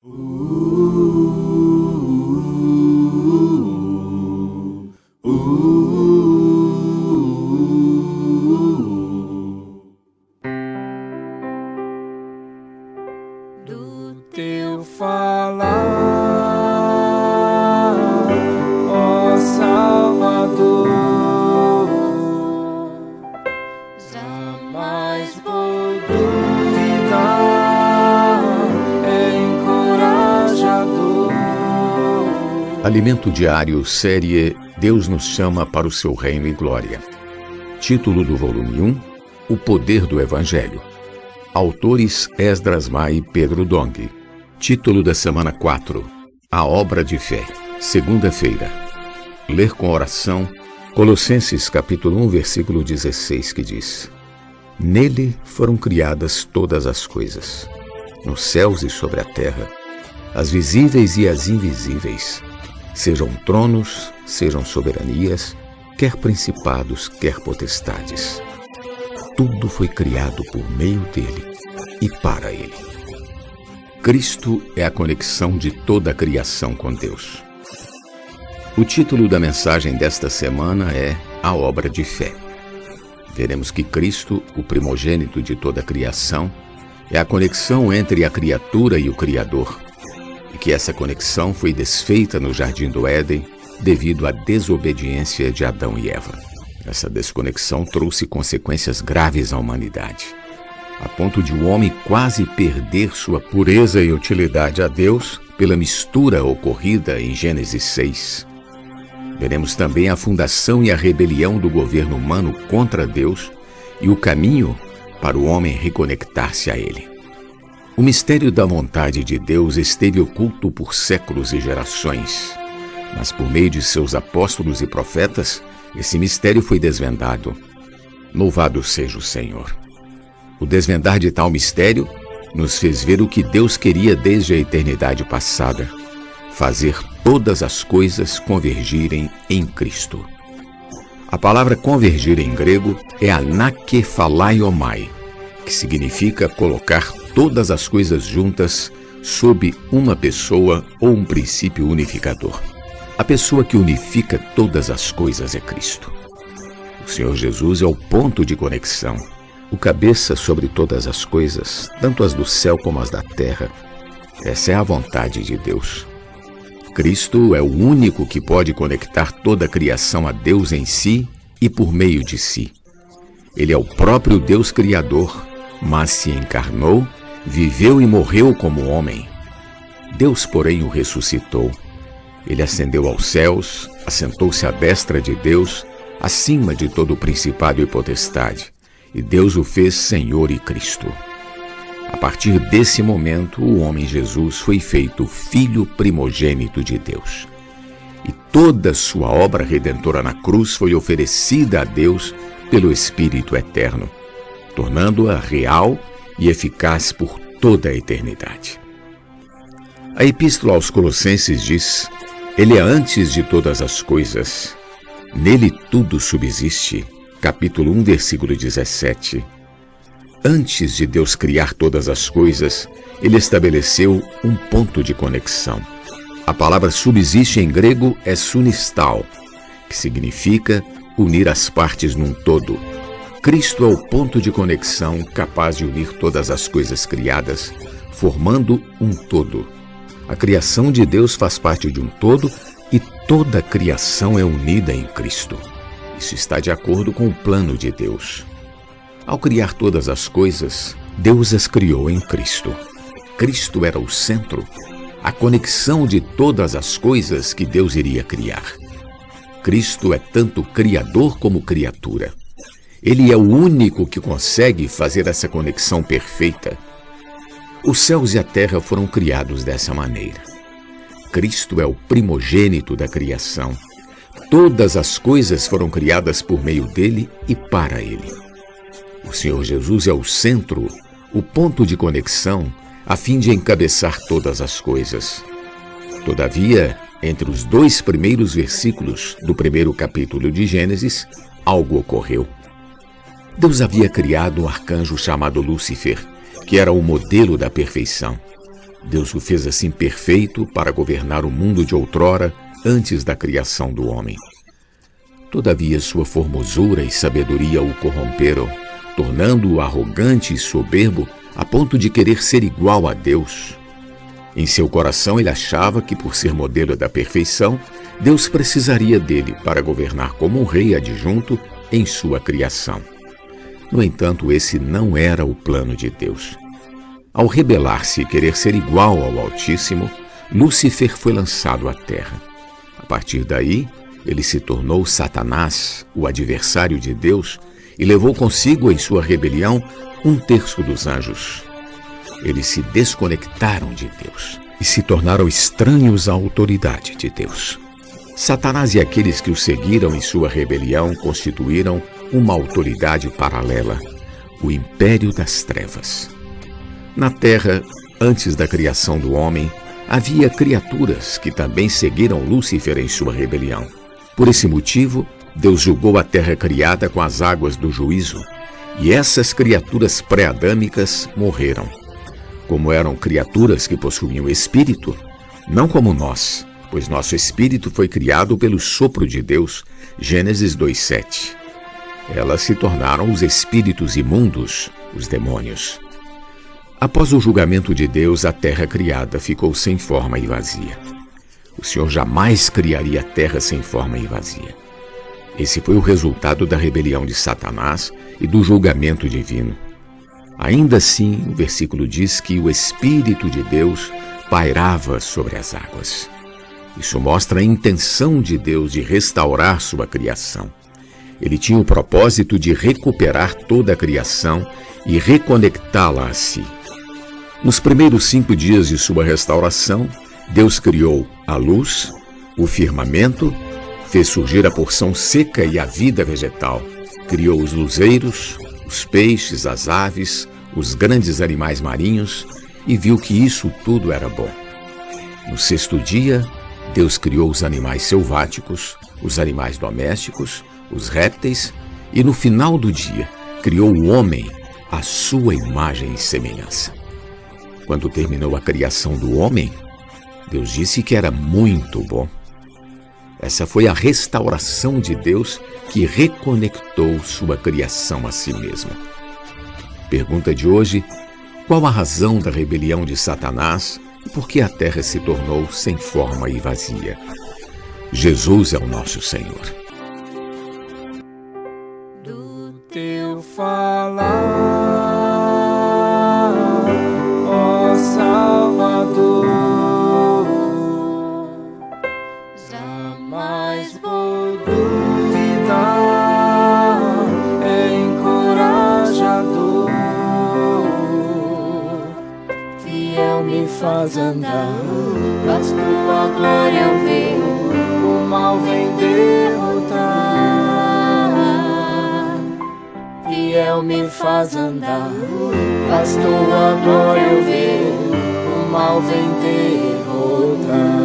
Do teu falar, ó Salvador, jamais vou duvidar, é encorajador. Alimento Diário, série Deus nos chama para o seu reino e glória. Título do volume 1, O poder do Evangelho. Autores Esdras Mai e Pedro Dong. Título da semana 4, A obra de fé. Segunda-feira. Ler com oração Colossenses capítulo 1, versículo 16, que diz: Nele foram criadas todas as coisas, nos céus e sobre a terra, as visíveis e as invisíveis, sejam tronos, sejam soberanias, quer principados, quer potestades. Tudo foi criado por meio dele e para ele. Cristo é a conexão de toda a criação com Deus. O título da mensagem desta semana é A Obra de Fé. Veremos que Cristo, o primogênito de toda a criação, é a conexão entre a criatura e o Criador, e que essa conexão foi desfeita no Jardim do Éden devido à desobediência de Adão e Eva. Essa desconexão trouxe consequências graves à humanidade, a ponto de o homem quase perder sua pureza e utilidade a Deus pela mistura ocorrida em Gênesis 6. Veremos também a fundação e a rebelião do governo humano contra Deus e o caminho para o homem reconectar-se a Ele. O mistério da vontade de Deus esteve oculto por séculos e gerações, mas por meio de seus apóstolos e profetas, esse mistério foi desvendado. Louvado seja o Senhor. O desvendar de tal mistério nos fez ver o que Deus queria desde a eternidade passada: fazer todas as coisas convergirem em Cristo. A palavra convergir em grego é anakephalaiomai, que significa colocar todas as coisas juntas sob uma pessoa ou um princípio unificador. A pessoa que unifica todas as coisas é Cristo. O Senhor Jesus é o ponto de conexão, o cabeça sobre todas as coisas, tanto as do céu como as da terra. Essa é a vontade de Deus. Cristo é o único que pode conectar toda a criação a Deus em si e por meio de si. Ele é o próprio Deus Criador, mas se encarnou, viveu e morreu como homem. Deus, porém, o ressuscitou. Ele ascendeu aos céus, assentou-se à destra de Deus, acima de todo o principado e potestade, e Deus o fez Senhor e Cristo. A partir desse momento, o homem Jesus foi feito Filho primogênito de Deus. E toda sua obra redentora na cruz foi oferecida a Deus pelo Espírito Eterno, tornando-a real e eficaz por toda a eternidade. A Epístola aos Colossenses diz: Ele é antes de todas as coisas, nele tudo subsiste. Capítulo 1, versículo 17. Antes de Deus criar todas as coisas, Ele estabeleceu um ponto de conexão. A palavra subsiste em grego é sunistal, que significa unir as partes num todo. Cristo é o ponto de conexão capaz de unir todas as coisas criadas, formando um todo. A criação de Deus faz parte de um todo e toda a criação é unida em Cristo. Isso está de acordo com o plano de Deus. Ao criar todas as coisas, Deus as criou em Cristo. Cristo era o centro, a conexão de todas as coisas que Deus iria criar. Cristo é tanto Criador como criatura. Ele é o único que consegue fazer essa conexão perfeita. Os céus e a terra foram criados dessa maneira. Cristo é o primogênito da criação. Todas as coisas foram criadas por meio dele e para ele. O Senhor Jesus é o centro, o ponto de conexão, a fim de encabeçar todas as coisas. Todavia, entre os 2 primeiros versículos do primeiro capítulo de Gênesis, algo ocorreu. Deus havia criado um arcanjo chamado Lúcifer, que era o modelo da perfeição. Deus o fez assim perfeito para governar o mundo de outrora, antes da criação do homem. Todavia sua formosura e sabedoria o corromperam, tornando-o arrogante e soberbo a ponto de querer ser igual a Deus. Em seu coração ele achava que, por ser modelo da perfeição, Deus precisaria dele para governar como um rei adjunto em sua criação. No entanto, esse não era o plano de Deus. Ao rebelar-se e querer ser igual ao Altíssimo, Lúcifer foi lançado à terra. A partir daí, ele se tornou Satanás, o adversário de Deus, e levou consigo em sua rebelião 1/3 dos anjos. Eles se desconectaram de Deus e se tornaram estranhos à autoridade de Deus. Satanás e aqueles que o seguiram em sua rebelião constituíram uma autoridade paralela, o Império das Trevas. Na terra, antes da criação do homem, havia criaturas que também seguiram Lúcifer em sua rebelião. Por esse motivo, Deus julgou a terra criada com as águas do juízo, e essas criaturas pré-adâmicas morreram. Como eram criaturas que possuíam espírito, não como nós, pois nosso espírito foi criado pelo sopro de Deus, Gênesis 2:7. Elas se tornaram os espíritos imundos, os demônios. Após o julgamento de Deus, a terra criada ficou sem forma e vazia. O Senhor jamais criaria a terra sem forma e vazia. Esse foi o resultado da rebelião de Satanás e do julgamento divino. Ainda assim, o versículo diz que o Espírito de Deus pairava sobre as águas. Isso mostra a intenção de Deus de restaurar sua criação. Ele tinha o propósito de recuperar toda a criação e reconectá-la a si. Nos primeiros 5 dias de sua restauração, Deus criou a luz, o firmamento, fez surgir a porção seca e a vida vegetal. Criou os luzeiros, os peixes, as aves, os grandes animais marinhos e viu que isso tudo era bom. No 6º dia, Deus criou os animais selváticos, os animais domésticos, os répteis e no final do dia criou o homem à sua imagem e semelhança. Quando terminou a criação do homem, Deus disse que era muito bom. Essa foi a restauração de Deus que reconectou sua criação a si mesmo. Pergunta de hoje: qual a razão da rebelião de Satanás e por que a terra se tornou sem forma e vazia? Jesus é o nosso Senhor. Do teu falar, ó Salvador, jamais vou duvidar, é encorajador, fiel me faz andar, faz tua glória eu ver, o mal vem derrotar. Fiel me faz andar, faz tua glória eu ver, o mal vem derrotar.